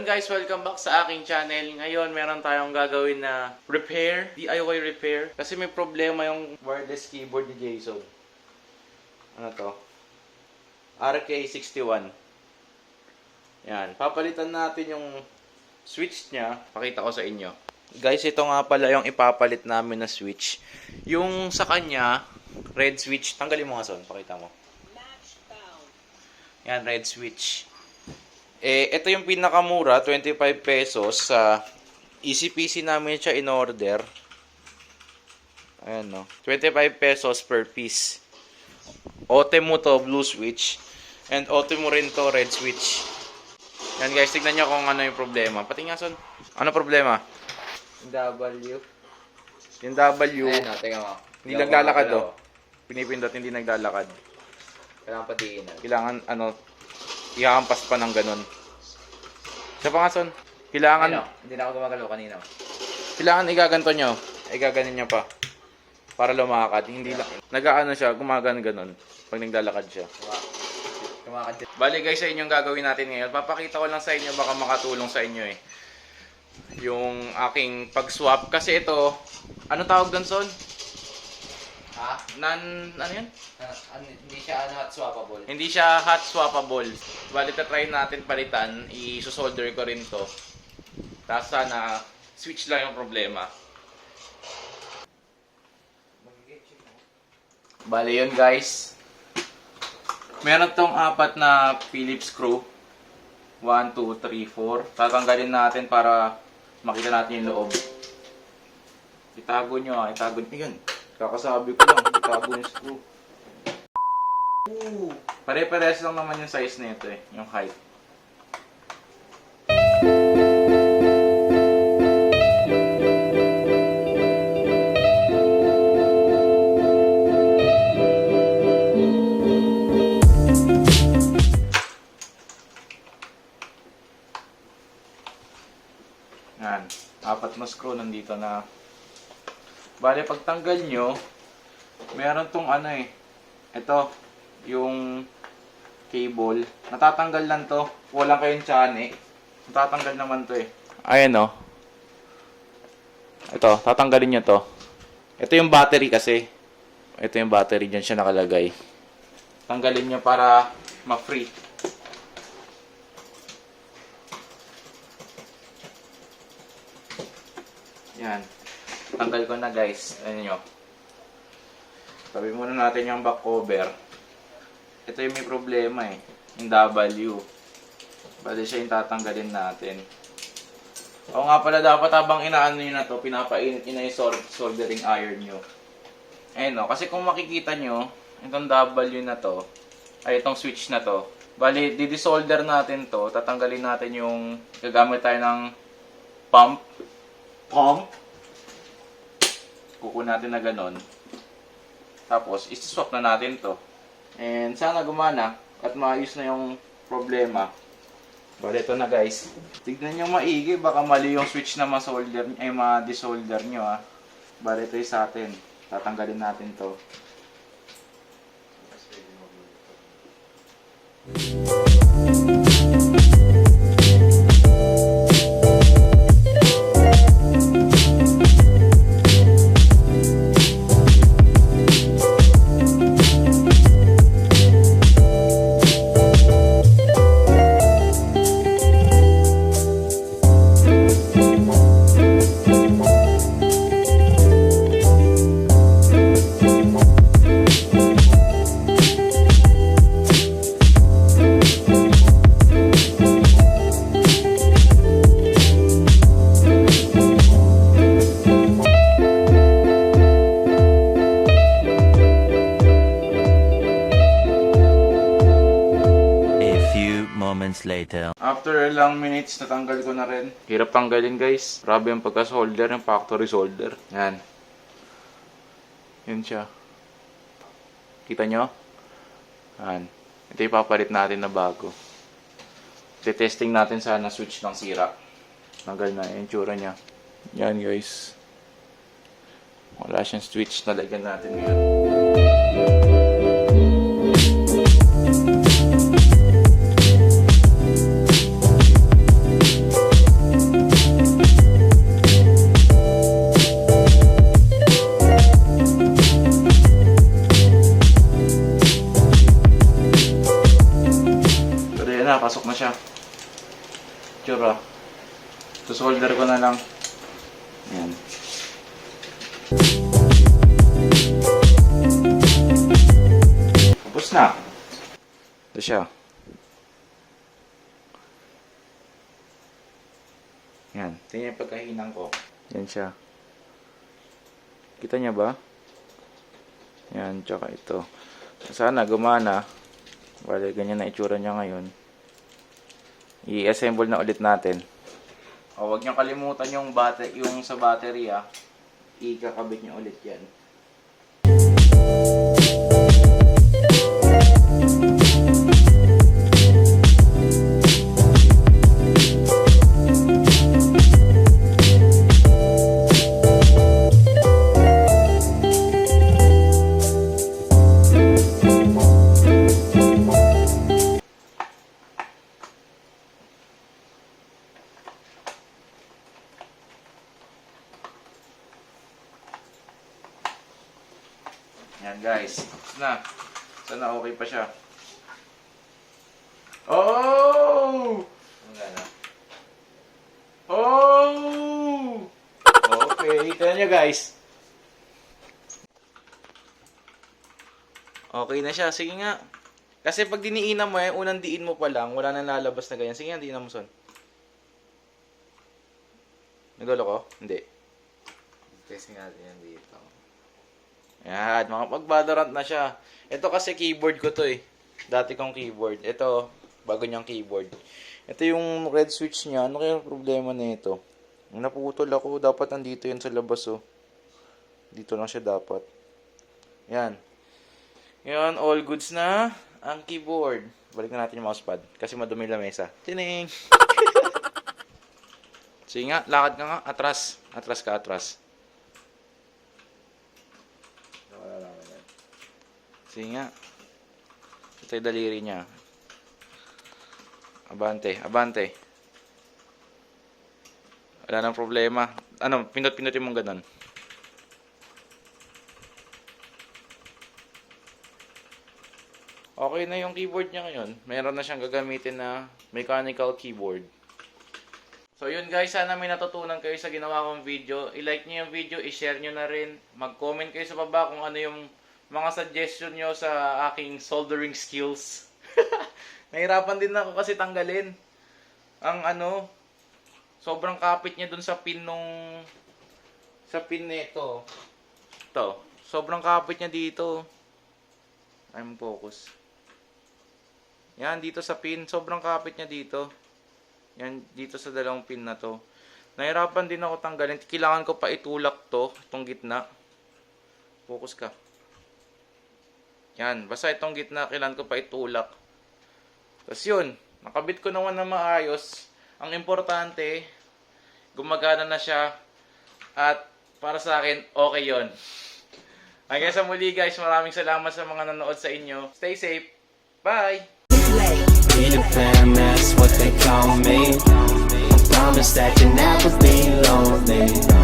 guys, welcome back sa aking channel. Ngayon, meron tayong gagawin na repair, DIY repair. Kasi may problema yung wireless keyboard ni Jason. Ano to? RK61. Yan, papalitan natin yung switch niya. Pakita ko sa inyo. Guys, ito nga pala yung ipapalit namin na switch. Yung sa kanya, red switch. Tanggalin mo nga son, pakita mo. Yan, red switch. Ito yung pinakamura, 25 pesos. Sa easy peasy namin siya in order. Ayan, no? 25 pesos per piece. Ote mo to, blue switch. And ote mo rin to, red switch. Yan guys, tignan nyo kung ano yung problema. Pati nga son, ano problema? W. Yung W, Ayan o, tingnan mo. hindi naglalakad oh. Pinipindot, hindi naglalakad. Kailangan patiin. Kailangan, ihahampas pa ng ganun. Sa pangason, kailangan, Ano? Hindi na ako gumagalaw kanina. kailangan igaganto nyo. Igaganin nyo pa. Para lumakad. Hindi lang, nag-aano siya, gumagan ganun. Pag naglalakad siya. Kumakad. Bali guys, sa inyong gagawin natin ngayon. Papakita ko lang sa inyo, baka makatulong sa inyo eh. Yung aking pag-swap. Kasi ito, ano tawag doon son? Ha? Ano yun? Hindi siya hot swappable. Hindi siya hot swappable. Bali, try natin palitan. I-solder ko rin to. Tapos sana, switch lang yung problema. Bali yun guys. Meron tong apat na Phillips screw. 1, 2, 3, 4. Tatanggalin natin para makita natin yung loob. Itago nyo ah. Itago nyo. Yun. Kakasabi ko lang. Itago yung screw. Pare-pares lang naman yung size nito eh. Yung height. Yan. Apat na screw nandito na. Bale, pagtanggal nyo, meron tong ito, yung cable. Natatanggal lang to. Walang kayong tsane. Natatanggal naman to eh. Ayan o. Ito, tatanggalin nyo to. Ito yung battery kasi. Ito yung battery, dyan siya nakalagay. Tanggalin nyo para ma-free. Yan. Tanggal ko na guys. Ayan nyo. Tabi muna natin yung back cover. Ito yung may problema eh. Yung W. Bali siya yung tatanggalin natin. O nga pala, dapat habang inaano nyo na to, pinapainit nyo na yung soldering iron nyo. Ayan o. Kasi kung makikita nyo, itong W na to, ay itong switch na to. Bali, didisolder natin to. Tatanggalin natin yung, gagamit tayo ng pump. Kukuha natin na ganon. Tapos, isi-swap na natin to. And sana gumana at maayos na yung problema. Bale, ito na guys. Tignan nyo maigi, baka mali yung switch na ma-desolder nyo ah. Bale, ito yung sa atin. Tatanggalin natin to. Later. After ilang minutes, natanggal ko na rin. Hirap tanggalin guys. Grabe yung pagka-solder, yung factory solder. Yan. Yan siya. Kita nyo? Yan. Ito yung papalit natin na bago. Testing natin sana switch ng sira. Tanggal na yung tsura niya. Yan guys. Wala siyang switch. Nalagyan natin ngayon. pasok na siya. Tsura. Susolder ko na lang. Ayan. Tapos na. Ito siya. Yan. Tingnan yung pagkahinang ko. Yan siya. Kita niya ba? Yan, tsaka ito. Sana gumana. Bale, ganyan na itsura niya ngayon. I-assemble na ulit natin. O, huwag niyo kalimutan yung sa battery, ah. Ikakabit niyo ulit yan. Yan guys. Na. Sana okay pa siya. Oh! Ano? Oh! Okay. Tignan nyo guys. Okay na siya. Sige nga. Kasi pag diniinan mo unang diin mo pa lang, wala nang lalabas na ganyan. Sige nga, diinan mo son. Nagolo ko? Hindi. Testing natin yan dito. Yan, mga pag-Valorant na siya. Ito kasi keyboard ko to eh. Dati kong keyboard. Ito, bago niyang keyboard. Ito yung red switch niya. Ano kaya problema na ito? Naputol ako. Dapat nandito yan sa labas oh. Dito lang siya dapat. Yan. Yan, all goods na ang keyboard. Balik na natin yung mousepad. Kasi madumi la mesa. Tining! Sige nga, lakad ka nga. Atras. Atras ka, atras. Sige nga. Ito yung daliri niya. Abante, abante. Wala nang problema. Ano, pinot-pinotin mong ganun. Okay na yung keyboard niya ngayon. Meron na siyang gagamitin na mechanical keyboard. So yun guys, sana may natutunan kayo sa ginawa kong video. I-like nyo yung video, i-share nyo na rin. Mag-comment kayo sa baba kung ano yung mga suggestion nyo sa aking soldering skills. Nahirapan din ako kasi tanggalin. Ang sobrang kapit niya dun sa pin sa pin nito. Ito, sobrang kapit niya dito. I'm focus. Yan, dito sa pin, sobrang kapit niya dito. Yan, dito sa dalawang pin na to. Nahirapan din ako tanggalin. Kailangan ko pa itulak to, itong gitna. Focus ka. Yan, basta itong gitna, kailangan ko pa itulak. Tapos yun, nakabit ko naman na maayos. Ang importante, gumagana na siya. At para sa akin, okay yun. Hanggang sa muli guys, maraming salamat sa mga nanood sa inyo. Stay safe. Bye! Peter Pan, that's what they call me. I promise that you'll never be lonely.